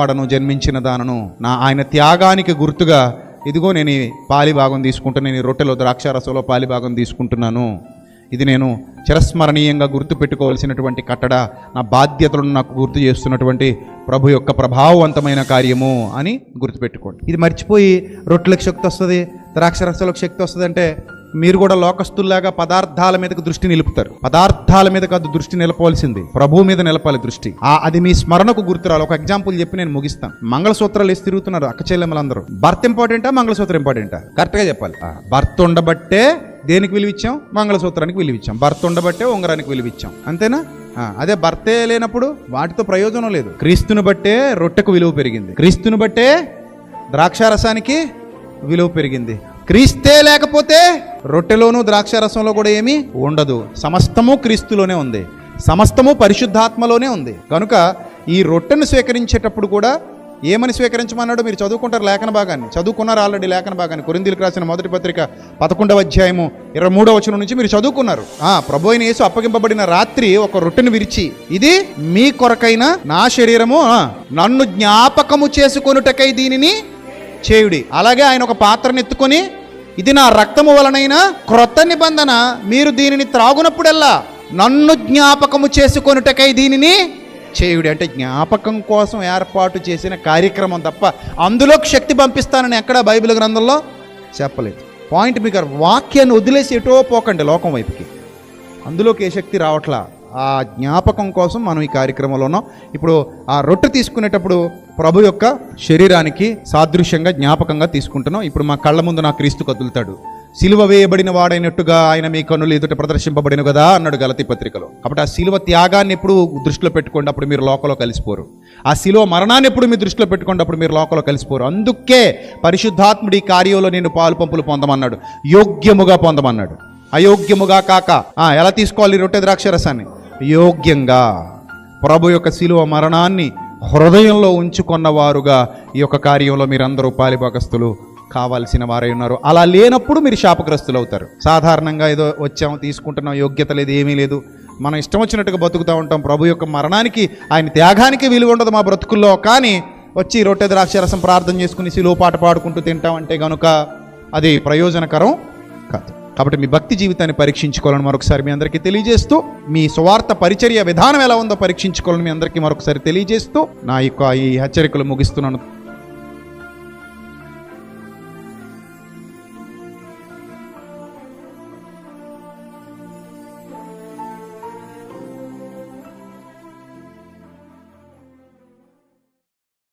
వాడను జన్మించిన దానను ఆయన త్యాగానికి గుర్తుగా ఇదిగో నేను ఈ పాలిభాగం తీసుకుంటున్నాను, నేను ఈ రొట్టెలో ద్రాక్షారసంలో పాలిభాగం తీసుకుంటున్నాను. ఇది నేను చిరస్మరణీయంగా గుర్తు పెట్టుకోవాల్సినటువంటి కట్టడ, నా బాధ్యతలను నాకు గుర్తు చేస్తున్నటువంటి ప్రభు యొక్క ప్రభావవంతమైన కార్యము అని గుర్తుపెట్టుకోండి. ఇది మర్చిపోయి రొట్టెలకు శక్తి వస్తుంది, ద్రాక్షారసాలకు శక్తి వస్తుంది అంటే మీరు కూడా లోకస్తుల్లాగా పదార్థాల మీదకు దృష్టి నిలుపుతారు. పదార్థాల మీద కాదు దృష్టి నిలపవలసింది, ప్రభువు మీద నిలపాలి దృష్టి. అది మీ స్మరణకు గుర్తురాలి. ఒక ఎగ్జాంపుల్ చెప్పి నేను ముగిస్తాను. మంగళసూత్రాలు వేసి తిరుగుతున్నారు అక్క చెల్లెమ్మలందరూ. భర్త ఇంపార్టెంటా, మంగళసూత్రం ఇంపార్టెంటా? కరెక్ట్గా చెప్పాలి. భర్త ఉండబట్టే దేనికి విలువిచ్చాం? మంగళసూత్రానికి విలువిచ్చాం. భర్త ఉండబట్టే ఉంగరానికి విలువిచ్చాం, అంతేనా? అదే భర్తే లేనప్పుడు వాటితో ప్రయోజనం లేదు. క్రీస్తుని బట్టే రొట్టెకు విలువ పెరిగింది, క్రీస్తుని బట్టే ద్రాక్షారసానికి విలువ పెరిగింది. క్రీస్తే లేకపోతే రొట్టెలోను ద్రాక్షారసంలో కూడా ఏమీ ఉండదు. సమస్తము క్రీస్తులోనే ఉంది, సమస్తము పరిశుద్ధాత్మలోనే ఉంది. కనుక ఈ రొట్టెను స్వీకరించేటప్పుడు కూడా ఏమని స్వీకరించమన్నాడు? మీరు చదువుకుంటారు లేఖన భాగాన్ని, చదువుకున్నారు ఆల్రెడీ లేఖన భాగాన్ని. కొరింథీయులకు రాసిన మొదటి పత్రిక 11వ అధ్యాయము 23వ వచనం నుంచి మీరు చదువుకున్నారు. ప్రభు అయిన యేసు అప్పగింపబడిన రాత్రి ఒక రొట్టెను విరిచి, ఇది మీ కొరకైన నా శరీరము, నన్ను జ్ఞాపకము చేసుకొనుటకై దీనిని చేయుడి. అలాగే ఆయన ఒక పాత్రను ఎత్తుకొని, ఇది నా రక్తము వలనైన క్రొత్త నిబంధన, మీరు దీనిని త్రాగునప్పుడల్లా నన్ను జ్ఞాపకము చేసుకొనుటకై దీనిని చేయుడి. అంటే జ్ఞాపకం కోసం ఏర్పాటు చేసిన కార్యక్రమం తప్ప అందులోకి శక్తి పంపిస్తానని ఎక్కడ బైబిల్ గ్రంథంలో చెప్పలేదు. పాయింట్ మీకు, వాక్యాన్ని వదిలేసి ఎటో పోకండి లోకం వైపుకి, అందులోకి ఏ శక్తి రావట్లా. ఆ జ్ఞాపకం కోసం మనం ఈ కార్యక్రమంలో ఉన్నాం. ఇప్పుడు ఆ రొట్టె తీసుకునేటప్పుడు ప్రభు యొక్క శరీరానికి సాదృశ్యంగా జ్ఞాపకంగా తీసుకుంటున్నాం. ఇప్పుడు మా కళ్ళ ముందు నా క్రీస్తు కదులుతాడు, సిలువ వేయబడిన వాడైనట్టుగా ఆయన మీ కన్నులు ఎదుట ప్రదర్శింపబడిన కదా అన్నాడు గలతీ పత్రికలో. కాబట్టి ఆ సిలువ త్యాగాన్ని ఎప్పుడు దృష్టిలో పెట్టుకోండి, అప్పుడు మీరు లోకంలో కలిసిపోరు. ఆ సిలువ మరణాన్ని ఎప్పుడు మీ దృష్టిలో పెట్టుకోండి, అప్పుడు మీరు లోకంలో కలిసిపోరు. అందుకే పరిశుద్ధాత్ముడి కార్యంలో నేను పాలు పంపులు పొందమన్నాడు, యోగ్యముగా పొందమన్నాడు, అయోగ్యముగా కాక. ఎలా తీసుకోవాలి రొట్టె ద్రాక్షరసాన్ని? యోగ్యంగా, ప్రభు యొక్క సిలువ మరణాన్ని హృదయంలో ఉంచుకున్నవారుగా ఈ యొక్క కార్యంలో మీరందరూ పాలిభాగస్తులు కావాల్సిన వారై ఉన్నారు. అలా లేనప్పుడు మీరు శాపగ్రస్తులు అవుతారు. సాధారణంగా ఏదో వచ్చాము తీసుకుంటున్నాం, యోగ్యత లేదు, ఏమీ లేదు, మనం ఇష్టం వచ్చినట్టుగా బతుకుతూ ఉంటాం. ప్రభు యొక్క మరణానికి, ఆయన త్యాగానికి విలువ ఉండదు మా బ్రతుకుల్లో. కానీ వచ్చి రొట్టె ద్రాక్షరసం ప్రార్థన చేసుకుని సిలువ పాట పాడుకుంటూ తింటామంటే కనుక అది ప్రయోజనకరం కాదు. కాబట్టి మీ భక్తి జీవితాన్ని పరీక్షించుకోవాలని మరొకసారి మీ అందరికీ తెలియజేస్తూ, మీ స్వార్థ పరిచర్య విధానం ఎలా ఉందో పరీక్షించుకోవాలని మీ అందరికీ మరొకసారి తెలియజేస్తూ నా యొక్క ఈ హెచ్చరికలు ముగిస్తున్నాను.